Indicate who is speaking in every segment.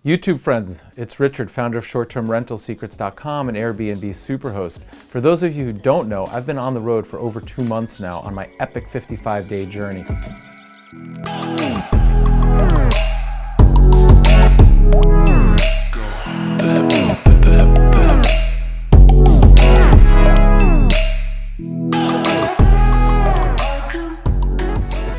Speaker 1: YouTube friends, it's Richard, founder of ShortTermRentalSecrets.com and Airbnb Superhost. For those of you who don't know, I've been on the road for over 2 months now on my epic 55-day journey.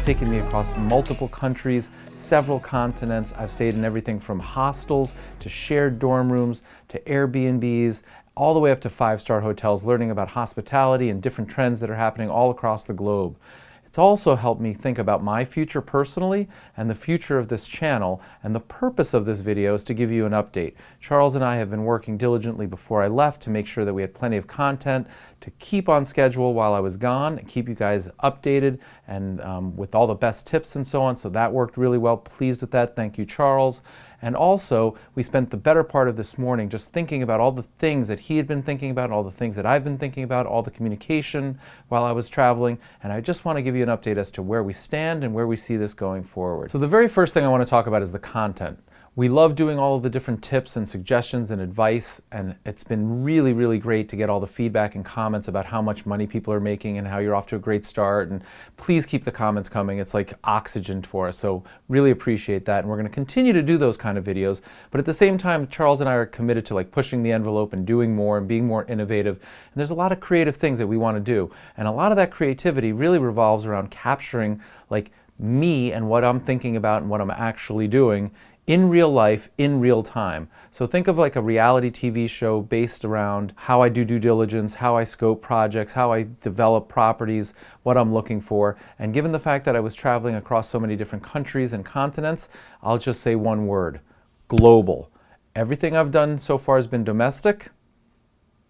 Speaker 1: Taken me across multiple countries, several continents. I've stayed in everything from hostels to shared dorm rooms to Airbnbs, all the way up to 5-star hotels, learning about hospitality and different trends that are happening all across the globe. It's also helped me think about my future personally and the future of this channel, and the purpose of this video is to give you an update. Charles and I have been working diligently before I left to make sure that we had plenty of content to keep on schedule while I was gone and keep you guys updated and with all the best tips and so on. So that worked really well. Pleased with that. Thank you, Charles. And also, we spent the better part of this morning just thinking about all the things that he had been thinking about, all the things that I've been thinking about, all the communication while I was traveling. And I just want to give you an update as to where we stand and where we see this going forward. So the very first thing I want to talk about is the content. We love doing all of the different tips and suggestions and advice, and it's been really, really great to get all the feedback and comments about how much money people are making and how you're off to a great start. And please keep the comments coming. It's like oxygen for us, so really appreciate that. And we're going to continue to do those kind of videos, but at the same time, Charles and I are committed to like pushing the envelope and doing more and being more innovative. And there's a lot of creative things that we want to do, and a lot of that creativity really revolves around capturing like me and what I'm thinking about and what I'm actually doing in real life, in real time. So think of like a reality TV show based around how I do due diligence, how I scope projects, how I develop properties, what I'm looking for. And given the fact that I was traveling across so many different countries and continents, I'll just say one word: global. Everything I've done so far has been domestic.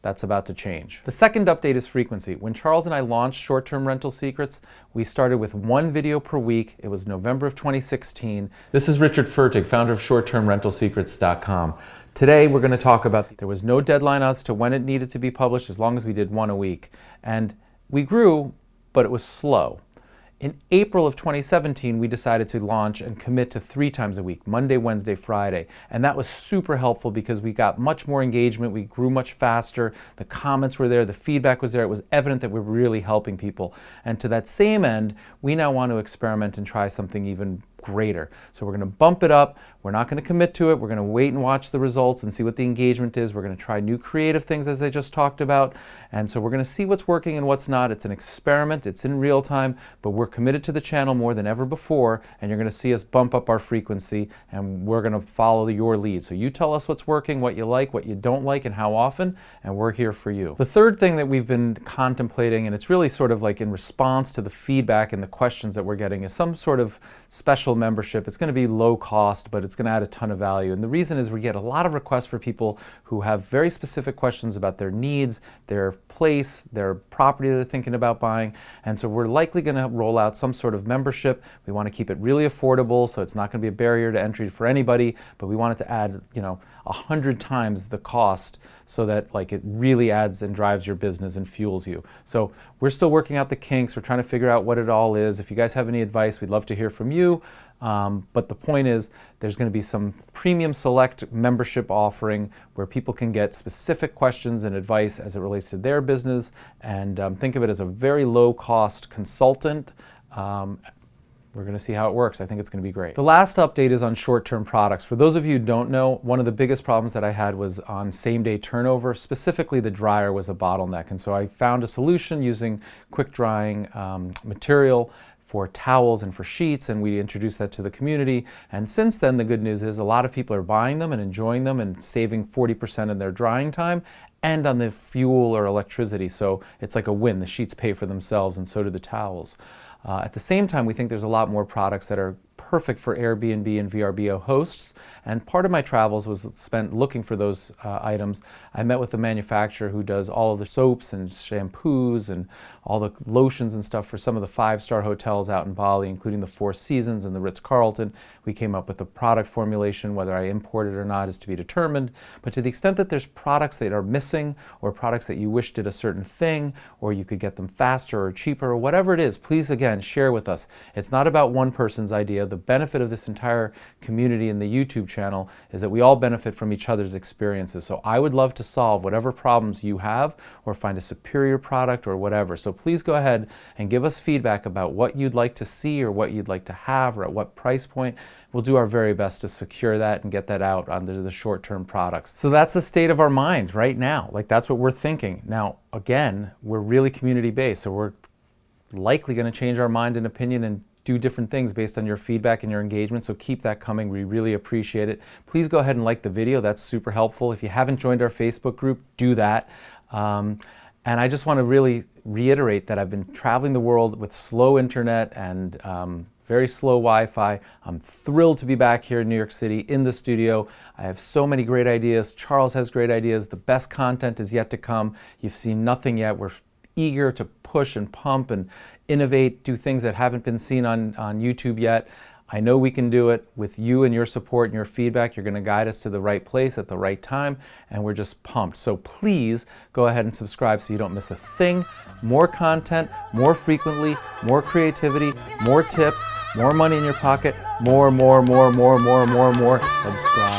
Speaker 1: That's about to change. The second update is frequency. When Charles and I launched Short-Term Rental Secrets, we started with 1 video per week. It was November of 2016. This is Richard Fertig, founder of ShortTermRentalSecrets.com. Today we're going to talk about, there was no deadline as to when it needed to be published, as long as we did 1 a week. And we grew, but it was slow. In April of 2017, we decided to launch and commit to 3 times a week, Monday, Wednesday, Friday. And that was super helpful because we got much more engagement, we grew much faster, the comments were there, the feedback was there, it was evident that we were really helping people. And to that same end, we now want to experiment and try something even greater. So we're going to bump it up. We're not going to commit to it. We're going to wait and watch the results and see what the engagement is. We're going to try new creative things, as I just talked about. And so we're going to see what's working and what's not. It's an experiment. It's in real time, but we're committed to the channel more than ever before. And you're going to see us bump up our frequency, and we're going to follow your lead. So you tell us what's working, what you like, what you don't like, and how often, and we're here for you. The third thing that we've been contemplating, and it's really sort of like in response to the feedback and the questions that we're getting, is some sort of special membership. It's going to be low cost, but it's going to add a ton of value. And the reason is we get a lot of requests for people who have very specific questions about their needs, their place, their property that they're thinking about buying. And so we're likely going to roll out some sort of membership. We want to keep it really affordable, so it's not going to be a barrier to entry for anybody, but we want it to add, 100 times the cost, so that like it really adds and drives your business and fuels you. So we're still working out the kinks. We're trying to figure out what it all is. If you guys have any advice, we'd love to hear from you. But the point is, there's going to be some premium select membership offering where people can get specific questions and advice as it relates to their business, and think of it as a very low cost consultant. We're going to see how it works. I think it's going to be great. The last update is on short-term products. For those of you who don't know, one of the biggest problems that I had was on same-day turnover. Specifically, the dryer was a bottleneck. And so I found a solution using quick-drying material for towels and for sheets, and we introduced that to the community. And since then, the good news is a lot of people are buying them and enjoying them and saving 40% in their drying time and on the fuel or electricity. So it's like a win. The sheets pay for themselves, and so do the towels. At the same time, we think there's a lot more products that are perfect for Airbnb and VRBO hosts. And part of my travels was spent looking for those items. I met with the manufacturer who does all of the soaps and shampoos and all the lotions and stuff for some of the 5-star hotels out in Bali, including the Four Seasons and the Ritz-Carlton. We came up with a product formulation. Whether I import it or not is to be determined. But to the extent that there's products that are missing, or products that you wish did a certain thing, or you could get them faster or cheaper or whatever it is, please again share with us. It's not about one person's idea. The benefit of this entire community in the YouTube channel channel is that we all benefit from each other's experiences. So I would love to solve whatever problems you have or find a superior product or whatever. So please go ahead and give us feedback about what you'd like to see or what you'd like to have or at what price point. We'll do our very best to secure that and get that out under the short-term products. So that's the state of our mind right now. Like, that's what we're thinking. Now, again, we're really community-based, so we're likely going to change our mind and opinion and do different things based on your feedback and your engagement, so keep that coming. We really appreciate it. Please go ahead and like the video. That's super helpful. If you haven't joined our Facebook group, do that. And I just want to really reiterate that I've been traveling the world with slow internet and very slow Wi-Fi. I'm thrilled to be back here in New York City in the studio. I have so many great ideas. Charles has great ideas. The best content is yet to come. You've seen nothing yet. We're eager to push and pump and innovate, do things that haven't been seen on YouTube yet. I know we can do it with you and your support and your feedback. You're going to guide us to the right place at the right time, and we're just pumped. So please go ahead and subscribe so you don't miss a thing. More content, more frequently, more creativity, more tips, more money in your pocket, more. Subscribe.